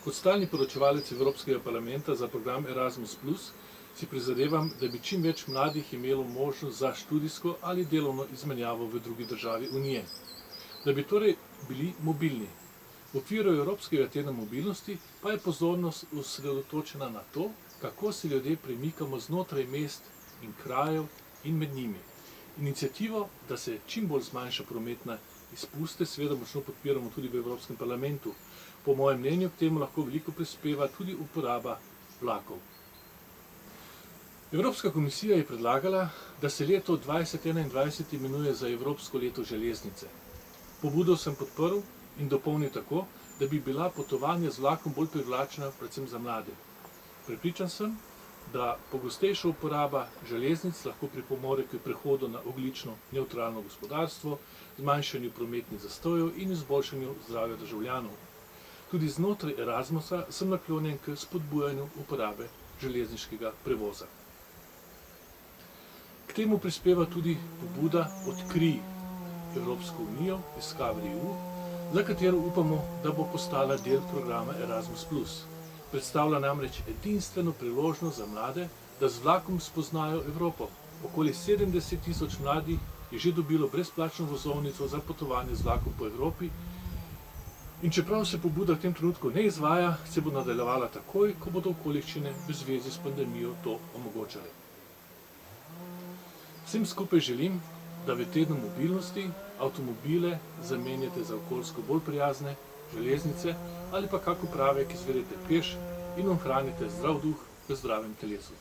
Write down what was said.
Kot stalni poročevalec Evropskega parlamenta za program Erasmus+, si prizadevam, da bi čim več mladih imelo možnost za študijsko ali delovno izmenjavo v drugi državi Unije. Da bi torej bili mobilni. V okviru Evropskega tedna mobilnosti pa je pozornost osredotočena na to, kako se ljudje premikamo znotraj mest in krajev in med njimi. Iniciativo, da se čim bolj zmanjša prometna izpuste, seveda močno podpiramo tudi v Evropskem parlamentu. Po mojem mnenju k temu lahko veliko prispeva tudi uporaba vlakov. Evropska komisija je predlagala, da se leto 2021 imenuje za Evropsko leto železnice. Pobudo sem podprl in dopolnil tako, da bi bila potovanja z vlakom bolj privlačna predvsem za mlade. Prepričan sem, da pogostejša uporaba železnic lahko pripomore k prehodu na ogljično nevtralno gospodarstvo, zmanjšanju prometnih zastojev in izboljšanju zdravja državljanov. Tudi znotraj Erasmusa sem naklonjen k spodbujanju uporabe železniškega prevoza. K temu prispeva tudi pobuda Odkrij Evropsko unijo, Discovery EU, za katero upamo, da bo postala del programa Erasmus+. Predstavlja namreč edinstveno priložnost za mlade, da z vlakom spoznajo Evropo. Okoli 70 tisoč mladih je že dobilo brezplačno vozovnico za potovanje z vlakom po Evropi in čeprav se pobuda v tem trenutku ne izvaja, se bo nadaljevala takoj, ko bodo okoliščine v zvezi s pandemijo to omogočale. Vsem skupaj želim, da v tednu mobilnosti avtomobile zamenjate za okoljsko bolj prijazne železnice ali pa kak upravek izvedete peš in ohranite zdrav duh v zdravem telesu.